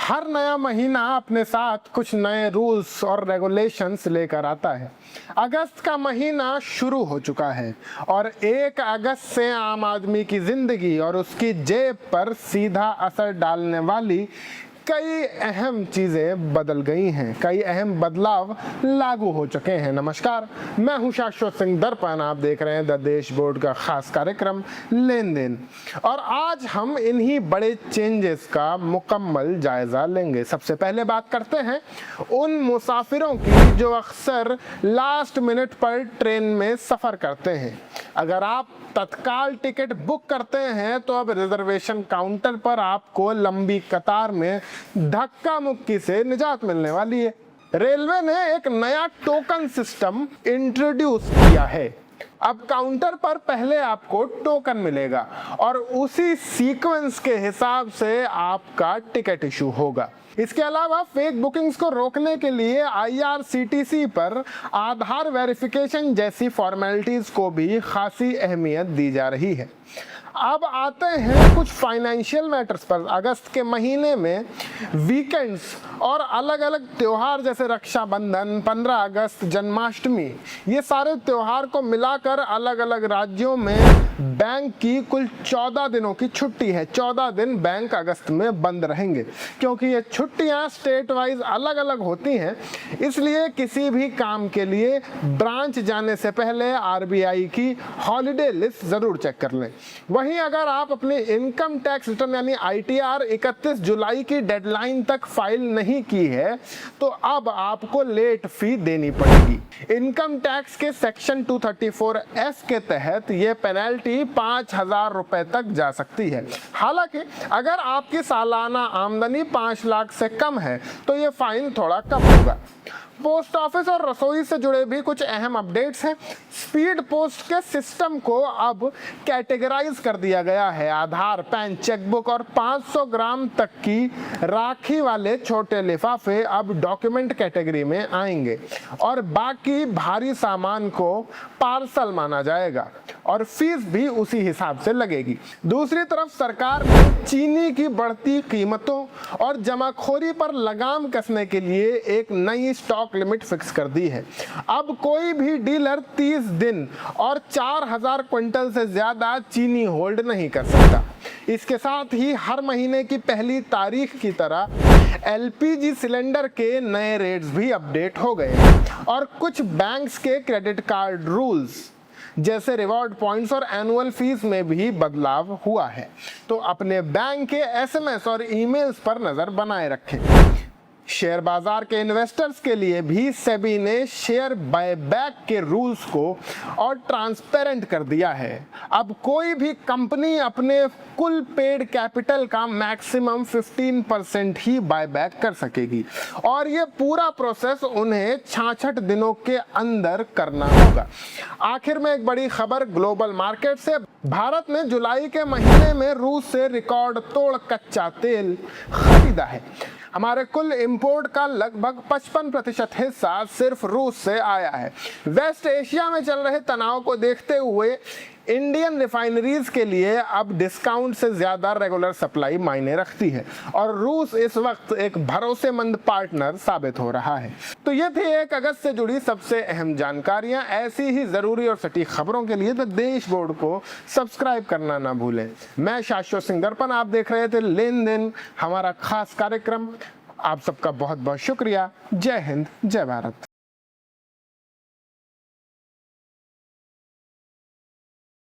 हर नया महीना अपने साथ कुछ नए रूल्स और रेगुलेशंस लेकर आता है। अगस्त का महीना शुरू हो चुका है और 1 अगस्त से आम आदमी की जिंदगी और उसकी जेब पर सीधा असर डालने वाली कई अहम चीज़ें बदल गई हैं, कई अहम बदलाव लागू हो चुके हैं। नमस्कार, मैं हूं शाश्वत सिंह दर्पण। आप देख रहे हैं द देश बोर्ड का खास कार्यक्रम लेन देन, और आज हम इन्हीं बड़े चेंजेस का मुकम्मल जायजा लेंगे। सबसे पहले बात करते हैं उन मुसाफिरों की जो अक्सर लास्ट मिनट पर ट्रेन में सफ़र करते हैं। अगर आप तत्काल टिकट बुक करते हैं तो अब रिजर्वेशन काउंटर पर आपको लंबी कतार में धक्का मुक्की से निजात मिलने वाली है। रेलवे ने एक नया टोकन सिस्टम इंट्रोड्यूस किया है। अब काउंटर पर पहले आपको टोकन मिलेगा और उसी सीक्वेंस के हिसाब से आपका टिकट इशू होगा। इसके अलावा फेक बुकिंग्स को रोकने के लिए IRCTC पर आधार वेरिफिकेशन जैसी फॉर्मेलिटीज को भी खासी अहमियत दी जा रही है। अब आते हैं कुछ फाइनेंशियल मैटर्स पर। अगस्त के महीने में वीकेंड्स और अलग अलग त्यौहार जैसे रक्षाबंधन, 15 अगस्त, जन्माष्टमी, ये सारे त्यौहार को मिलाकर अलग अलग राज्यों में बैंक की कुल 14 दिनों की छुट्टी है। 14 दिन बैंक अगस्त में बंद रहेंगे। क्योंकि ये छुट्टियां स्टेट वाइज अलग अलग होती हैं, इसलिए किसी भी काम के लिए ब्रांच जाने से पहले RBI की हॉलीडे लिस्ट ज़रूर चेक कर लें। वहीं अगर आप अपने इनकम टैक्स रिटर्न यानी ITR 31 जुलाई की डेडलाइन तक फाइल नहीं की है तो अब आपको लेट फी देनी पड़ेगी। इनकम टैक्स के सेक्शन 234S के तहत ये पेनल्टी 5,000 रुपए तक जा सकती है। हालांकि अगर आपकी सालाना आमदनी 5 लाख से कम है तो ये फाइन थोड़ा कम होगा। पोस्ट ऑफिस और रसोई से जुड़े भी कुछ अहम अपडेट्स हैं। स्पीड पोस्ट के सिस्टम को अब कैटेगराइज कर दिया गया है। आधार, पैन, चेकबुक और 500 ग्राम तक की राखी वाले छोटे लिफाफे अब डॉक्यूमेंट कैटेगरी में आएंगे और बाकी भारी सामान को पार्सल माना जाएगा और फीस भी उसी हिसाब से लगेगी। दूसरी तरफ सरकार ने चीनी की बढ़ती कीमतों और जमाखोरी पर लगाम कसने के लिए एक नई स्टॉक लिमिट फिक्स कर दी है। अब कोई भी डीलर 30 दिन और 4,000 क्विंटल से ज्यादा चीनी होल्ड नहीं कर सकता। इसके साथ ही हर महीने की पहली तारीख की तरह LPG सिलेंडर के नए रेट्स भी अपडेट हो गए हैं और कुछ बैंक्स के क्रेडिट कार्ड रूल्स जैसे रिवॉर्ड पॉइंट्स और एनुअल फीस में भी बदलाव हुआ है। तो अपने बैंक के SMS और ईमेल्स पर नजर बनाए रखें। शेयर बाजार के इन्वेस्टर्स के लिए भी सेबी ने शेयर बायबैक के रूल्स को और ट्रांसपेरेंट कर दिया है। अब कोई भी कंपनी अपने कुल पेड कैपिटल का मैक्सिमम 15% ही बायबैक कर सकेगी और ये पूरा प्रोसेस उन्हें 66 दिनों के अंदर करना होगा। आखिर में एक बड़ी खबर ग्लोबल मार्केट से। भारत ने जुलाई के महीने में रूस से रिकॉर्ड तोड़ कच्चा तेल खरीदा है। हमारे कुल इंपोर्ट का लगभग 55% हिस्सा सिर्फ रूस से आया है। वेस्ट एशिया में चल रहे तनाव को देखते हुए इंडियन रिफाइनरीज के लिए अब डिस्काउंट से ज्यादा रेगुलर सप्लाई मायने रखती है और रूस इस वक्त एक भरोसेमंद पार्टनर साबित हो रहा है। तो ये थी 1 अगस्त से जुड़ी सबसे अहम जानकारियां। ऐसी ही जरूरी और सटीक खबरों के लिए द देश बोर्ड को सब्सक्राइब करना ना भूलें। मैं शाश्वत सिंह दर्पण, आप देख रहे थे लेन देन, हमारा खास कार्यक्रम। आप सबका बहुत बहुत शुक्रिया। जय हिंद, जय भारत।